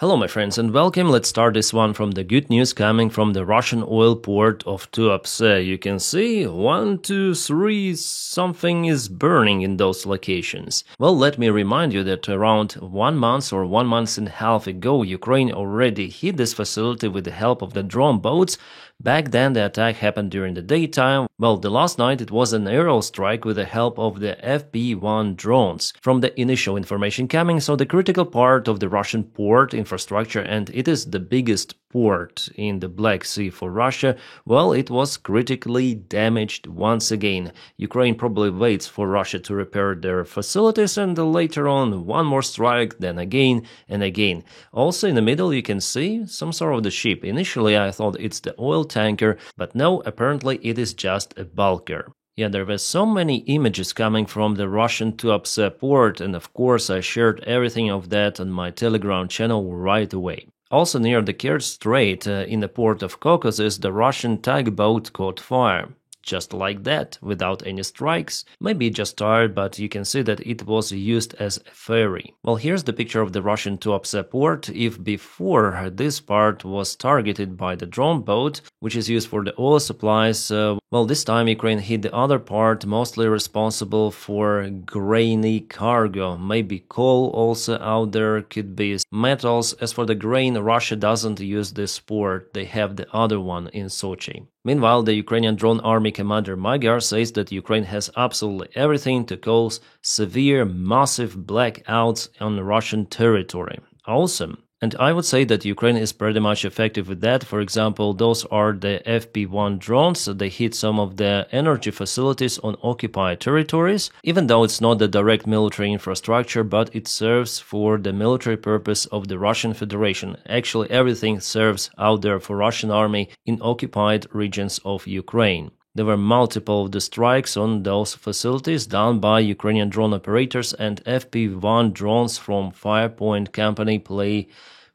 Hello my friends and welcome. Let's start this one from the good news coming from the Russian oil port of Tuapse. You can see 1, 2, 3, something is burning in those locations. Well, let me remind you that around 1 month or 1 month and a half ago, Ukraine already hit this facility with the help of the drone boats. Back then the attack happened during the daytime. Well, the last night it was an aerial strike with the help of the FP1 drones. From the initial information coming, so the critical part of the Russian port infrastructure, and it is the biggest port in the Black Sea for Russia, well, it was critically damaged once again. Ukraine probably waits for Russia to repair their facilities and later on one more strike, then again and again. Also in the middle you can see some sort of the ship. Initially I thought it's the oil tanker, but no, apparently it is just a bulker. Yeah, there were so many images coming from the Russian Tuapse port, and of course I shared everything of that on my Telegram channel right away. Also near the Kerch Strait, in the port of Caucasus, the Russian tugboat caught fire. Just like that, without any strikes. Maybe just tired, but you can see that it was used as a ferry. Well, here's the picture of the Russian Tuapse port. If before this part was targeted by the drone boat, which is used for the oil supplies, well, this time Ukraine hit the other part, mostly responsible for grainy cargo. Maybe coal also out there, could be metals. As for the grain, Russia doesn't use this port, they have the other one in Sochi. Meanwhile, the Ukrainian drone army commander Magyar says that Ukraine has absolutely everything to cause severe, massive blackouts on Russian territory. Awesome. And I would say that Ukraine is pretty much effective with that. For example, those are the FP1 drones. They hit some of the energy facilities on occupied territories, even though it's not the direct military infrastructure, but it serves for the military purpose of the Russian Federation. Actually, everything serves out there for Russian army in occupied regions of Ukraine. There were multiple of the strikes on those facilities done by Ukrainian drone operators, and FP1 drones from Firepoint company play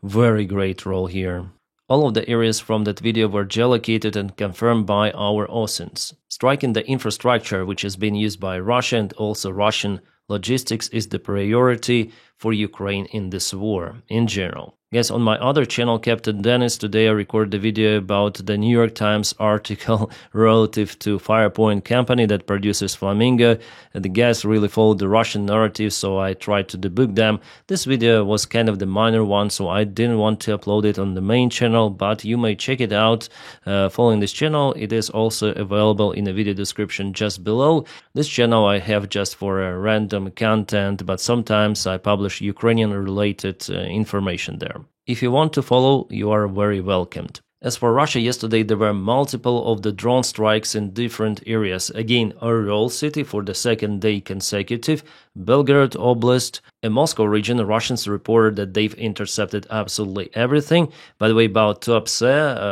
very great role here. All of the areas from that video were geolocated and confirmed by our OSINTs. Striking the infrastructure which has been used by Russia and also Russian logistics is the priority for Ukraine in this war in general. Yes, on my other channel, Captain Dennis, today I recorded the video about the New York Times article relative to Firepoint company that produces Flamingo. The guys really followed the Russian narrative, so I tried to debug them. This video was kind of the minor one, so I didn't want to upload it on the main channel, but you may check it out following this channel. It is also available in the video description just below. This channel I have just for random content, but sometimes I publish Ukrainian-related information there. If you want to follow, you are very welcomed. As for Russia, yesterday there were multiple of the drone strikes in different areas. Again, Oryol city for the second day consecutive, Belgorod Oblast, a Moscow region. Russians reported that they've intercepted absolutely everything. By the way, about Tuapse,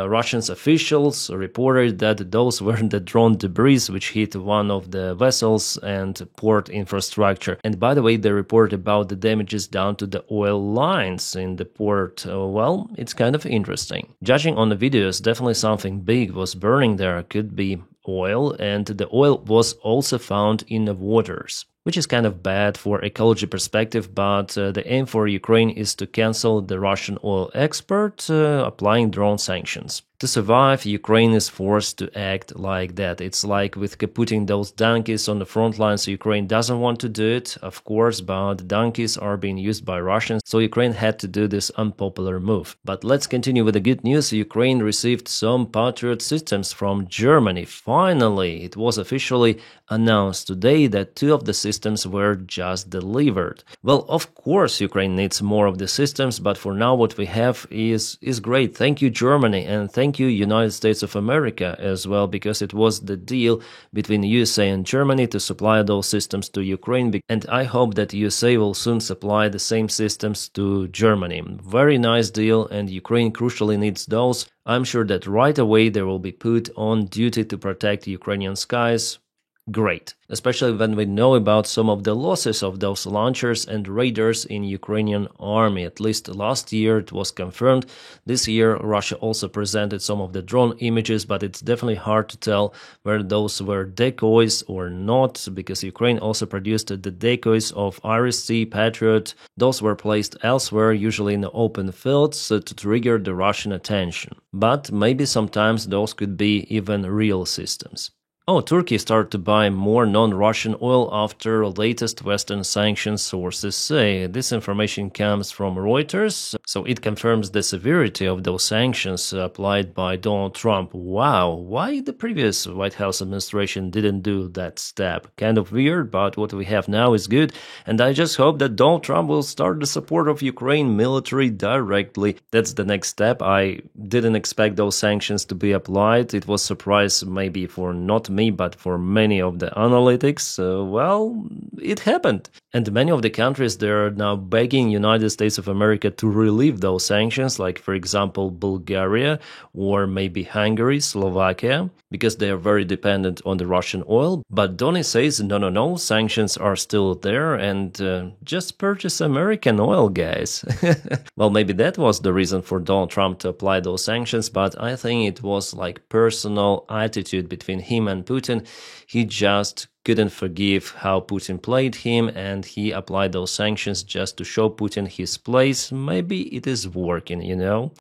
Russian officials reported that those were the drone debris which hit one of the vessels and port infrastructure. And by the way, they report about the damages down to the oil lines in the port. Well, it's kind of interesting. Judging on the videos, definitely something big was burning there. Could be oil, and the oil was also found in the waters, which is kind of bad for ecology perspective, but the aim for Ukraine is to cancel the Russian oil export, applying drone sanctions. To survive, Ukraine is forced to act like that. It's like with putting those donkeys on the front lines. Ukraine doesn't want to do it, of course, but donkeys are being used by Russians, so Ukraine had to do this unpopular move. But let's continue with the good news. Ukraine received some Patriot systems from Germany. Finally, it was officially announced today that 2 of the systems were just delivered. Well, of course, Ukraine needs more of the systems, but for now what we have is great. Thank you, Germany, and thank you, United States of America as well, because it was the deal between USA and Germany to supply those systems to Ukraine, and I hope that USA will soon supply the same systems to Germany. Very nice deal, and Ukraine crucially needs those. I'm sure that right away they will be put on duty to protect Ukrainian skies. Great, especially when we know about some of the losses of those launchers and radars in Ukrainian army. At least last year it was confirmed. This year Russia also presented some of the drone images, but it's definitely hard to tell whether those were decoys or not, because Ukraine also produced the decoys of Iris-C Patriot. Those were placed elsewhere, usually in the open fields, to trigger the Russian attention. But maybe sometimes those could be even real systems. Oh, Turkey started to buy more non-Russian oil after latest Western sanctions, sources say. This information comes from Reuters, so it confirms the severity of those sanctions applied by Donald Trump. Wow, why the previous White House administration didn't do that step? Kind of weird, but what we have now is good, and I just hope that Donald Trump will start the support of Ukraine military directly. That's the next step. I didn't expect those sanctions to be applied. It was a surprise maybe for not me, but for many of the analytics, well, it happened. And many of the countries, they are now begging United States of America to relieve those sanctions, like, for example, Bulgaria or maybe Hungary, Slovakia, because they are very dependent on the Russian oil. But Donny says, no, sanctions are still there, and just purchase American oil, guys. Well, maybe that was the reason for Donald Trump to apply those sanctions, but I think it was like personal attitude between him and Putin. He just couldn't forgive how Putin played him, and he applied those sanctions just to show Putin his place. Maybe it is working.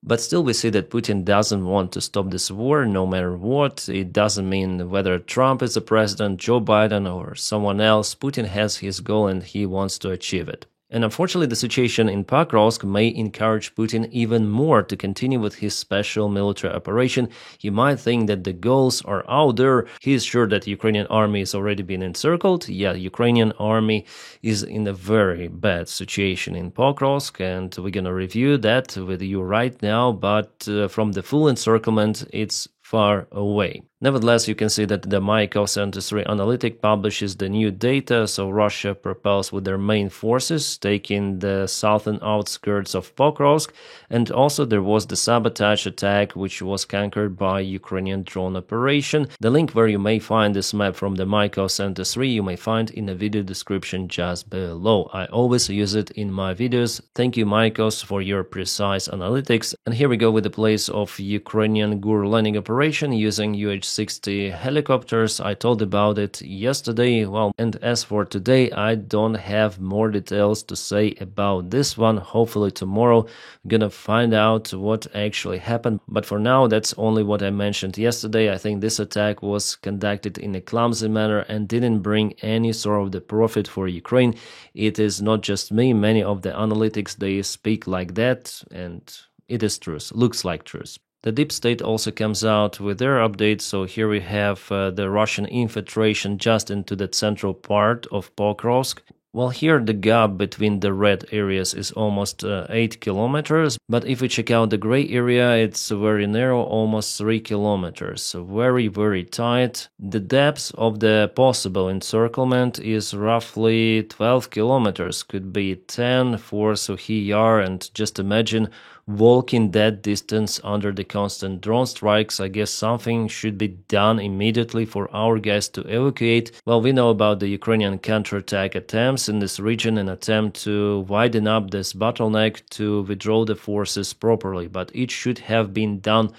But still we see that Putin doesn't want to stop this war no matter what. It doesn't mean whether Trump is the president, Joe Biden, or someone else. Putin has his goal and he wants to achieve it. And unfortunately, the situation in Pokrovsk may encourage Putin even more to continue with his special military operation. He might think that the goals are out there. He is sure that the Ukrainian army has already been encircled. Yeah, Ukrainian army is in a very bad situation in Pokrovsk, and we're going to review that with you right now. But from the full encirclement, it's far away. Nevertheless, you can see that the Myko 73 analytic publishes the new data, so Russia propels with their main forces, taking the southern outskirts of Pokrovsk, and also there was the sabotage attack, which was conquered by Ukrainian drone operation. The link where you may find this map from the Myko 73 you may find in the video description just below. I always use it in my videos. Thank you, Mykos, for your precise analytics. And here we go with the place of Ukrainian Gur landing operation using UH-60 helicopters. I told about it yesterday. Well, and as for today, I don't have more details to say about this one. Hopefully tomorrow I'm gonna find out what actually happened. But for now, that's only what I mentioned yesterday. I think this attack was conducted in a clumsy manner and didn't bring any sort of the profit for Ukraine. It is not just me. Many of the analytics, they speak like that, and it is truth. Looks like truth. The Deep State also comes out with their update, so here we have the Russian infiltration just into the central part of Pokrovsk. Well, here the gap between the red areas is almost 8 kilometers, but if we check out the gray area, it's very narrow, almost 3 kilometers. So very, very tight. The depth of the possible encirclement is roughly 12 kilometers, could be 10 for Suhiyar, and just imagine walking that distance under the constant drone strikes. I guess something should be done immediately for our guys to evacuate. Well, we know about the Ukrainian counterattack attempts in this region, an attempt to widen up this bottleneck to withdraw the forces properly, but it should have been done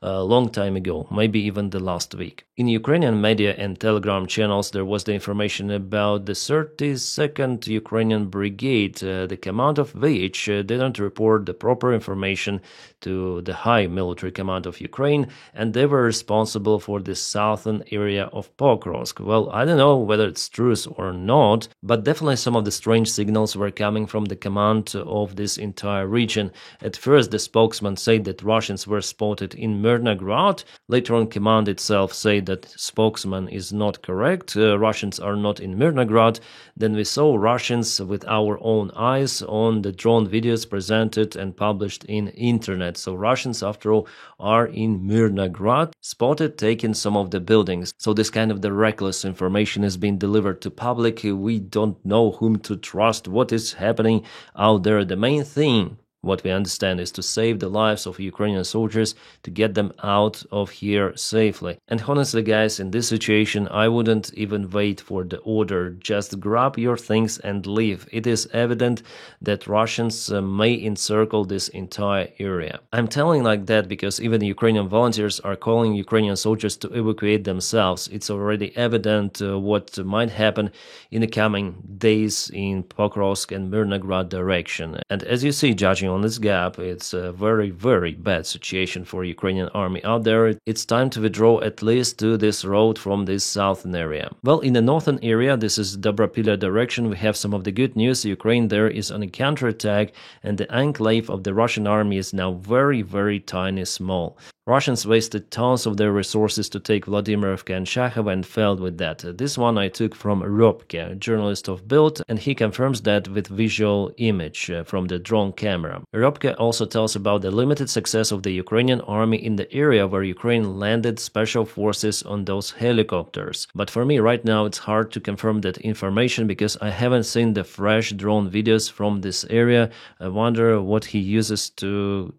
a long time ago, maybe even the last week. In Ukrainian media and Telegram channels, there was the information about the 32nd Ukrainian Brigade, the command of which didn't report the proper information to the high military command of Ukraine, and they were responsible for the southern area of Pokrovsk. Well, I don't know whether it's true or not, but definitely some of the strange signals were coming from the command of this entire region. At first, the spokesman said that Russians were spotted in Myrnograd. Later on, command itself said that spokesman is not correct. Russians are not in Myrnograd. Then we saw Russians with our own eyes on the drone videos presented and published in internet. So Russians, after all, are in Myrnograd, spotted taking some of the buildings. So this kind of the reckless information is being delivered to public. We don't know whom to trust, what is happening out there. The main thing What we understand is to save the lives of Ukrainian soldiers, to get them out of here safely. And honestly, guys, in this situation, I wouldn't even wait for the order. Just grab your things and leave. It is evident that Russians may encircle this entire area. I'm telling like that because even Ukrainian volunteers are calling Ukrainian soldiers to evacuate themselves. It's already evident what might happen in the coming days in Pokrovsk and Mirnograd direction. And as you see, judging on this gap, it's a very, very bad situation for Ukrainian army out there. It's time to withdraw at least to this road from this southern area. Well, in the northern area, this is Dobropila direction, we have some of the good news. Ukraine there is on a counterattack, and the enclave of the Russian army is now very, very tiny small. Russians wasted tons of their resources to take Vladimirovka and Shakhov and failed with that. This one I took from Robke, a journalist of Bild, and he confirms that with visual image from the drone camera. Robke also tells about the limited success of the Ukrainian army in the area where Ukraine landed special forces on those helicopters. But for me right now it's hard to confirm that information because I haven't seen the fresh drone videos from this area. I wonder what he uses to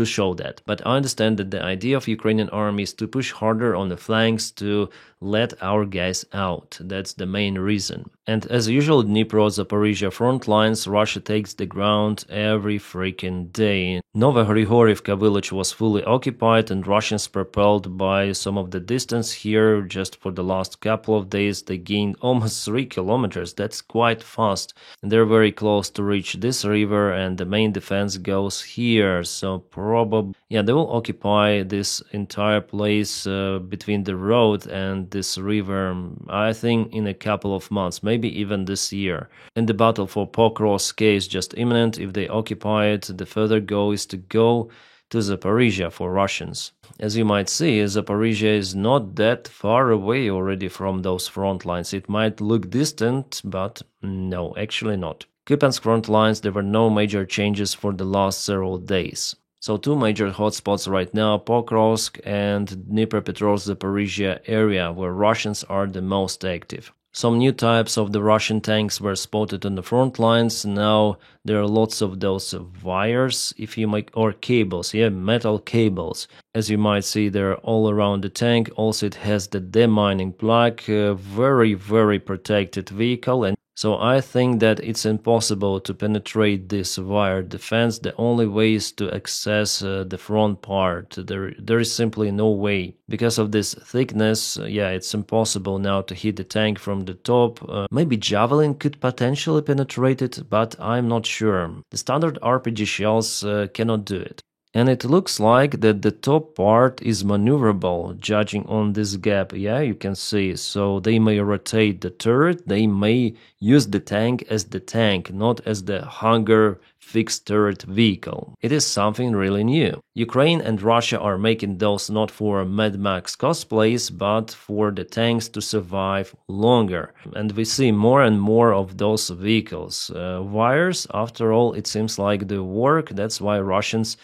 show that. But I understand that the idea of Ukrainian army is to push harder on the flanks to let our guys out. That's the main reason. And as usual, Dnipro-Zaporizhia front lines, Russia takes the ground every freaking day. Novogrigorivka village was fully occupied and Russians propelled by some of the distance here. Just for the last couple of days, they gained almost 3 kilometers. That's quite fast. And they're very close to reach this river and the main defense goes here. So probably, yeah, they will occupy this entire place between the road and this river, I think in a couple of months, maybe even this year. And the battle for Pokrovsk is just imminent. If they occupy it, the further goal is to go to Zaporizhia for Russians. As you might see, Zaporizhia is not that far away already from those front lines. It might look distant, but no, actually not. Kupiansk front lines, there were no major changes for the last several days. So 2 major hotspots right now, Pokrovsk and Dnipropetrovsk-Zaporizhia area, where Russians are the most active. Some new types of the Russian tanks were spotted on the front lines. Now there are lots of those wires, or cables, metal cables. As you might see, they're all around the tank. Also, it has the demining plug, very, very protected vehicle. And so I think that it's impossible to penetrate this wire defense. The only way is to access the front part. There is simply no way. Because of this thickness, it's impossible now to hit the tank from the top. Maybe Javelin could potentially penetrate it, but I'm not sure. The standard RPG shells cannot do it. And it looks like that the top part is maneuverable, judging on this gap. Yeah, you can see. So they may rotate the turret, they may use the tank as the tank, not as the Hunger fixed turret vehicle. It is something really new. Ukraine and Russia are making those not for Mad Max cosplays, but for the tanks to survive longer. And we see more and more of those vehicles. Wires, after all, it seems like they work. That's why Russians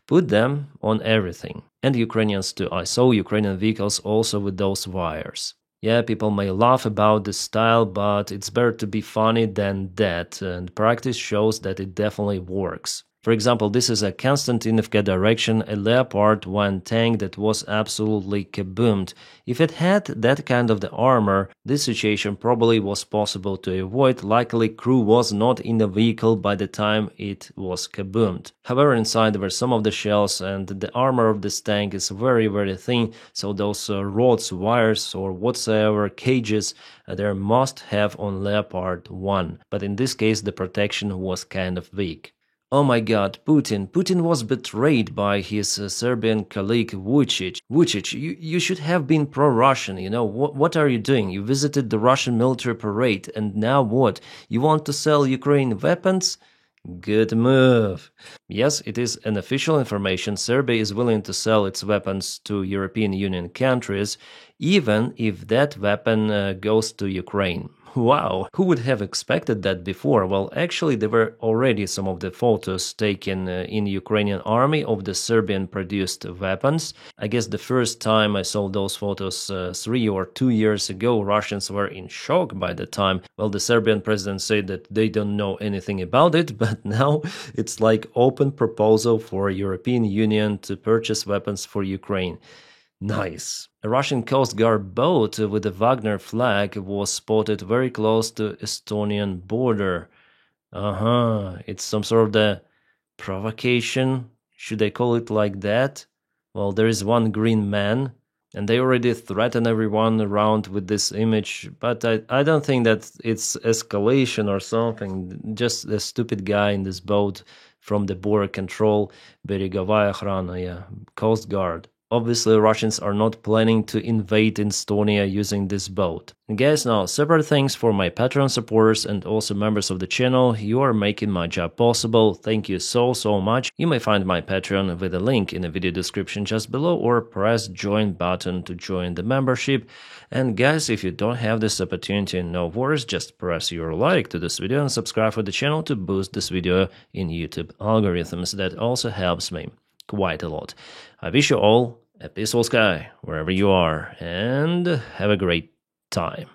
put them on everything. And Ukrainians too. I saw Ukrainian vehicles also with those wires. Yeah, people may laugh about the style, but it's better to be funny than that, and practice shows that it definitely works. For example, this is a Konstantinovka direction, a Leopard 1 tank that was absolutely kaboomed. If it had that kind of the armor, this situation probably was possible to avoid. Luckily, crew was not in the vehicle by the time it was kaboomed. However, inside there were some of the shells, and the armor of this tank is very, very thin, so those rods, wires, or whatsoever cages there must have on Leopard 1. But in this case, the protection was kind of weak. Oh my god, Putin was betrayed by his Serbian colleague Vucic. Vucic, you should have been pro-Russian, you know, what are you doing? You visited the Russian military parade, and now what? You want to sell Ukraine weapons? Good move. Yes, it is an official information. Serbia is willing to sell its weapons to European Union countries, even if that weapon goes to Ukraine. Wow, who would have expected that before? Well, actually, there were already some of the photos taken in Ukrainian army of the Serbian-produced weapons. I guess the first time I saw those photos 3 or 2 years ago, Russians were in shock by the time. Well, the Serbian president said that they don't know anything about it, but now it's like open proposal for European Union to purchase weapons for Ukraine. Nice. A Russian Coast Guard boat with a Wagner flag was spotted very close to Estonian border. It's some sort of the provocation. Should I call it like that? Well, there is one green man, and they already threaten everyone around with this image, but I don't think that it's escalation or something. Just a stupid guy in this boat from the border control, Beregovaya Охрана, yeah, Coast Guard. Obviously, Russians are not planning to invade Estonia using this boat. And guys, now separate thanks for my Patreon supporters and also members of the channel. You are making my job possible. Thank you so much. You may find my Patreon with a link in the video description just below, or press join button to join the membership. And guys, if you don't have this opportunity, no worries, just press your like to this video and subscribe for the channel to boost this video in YouTube algorithms. That also helps me quite a lot. I wish you all a peaceful sky wherever you are, and have a great time.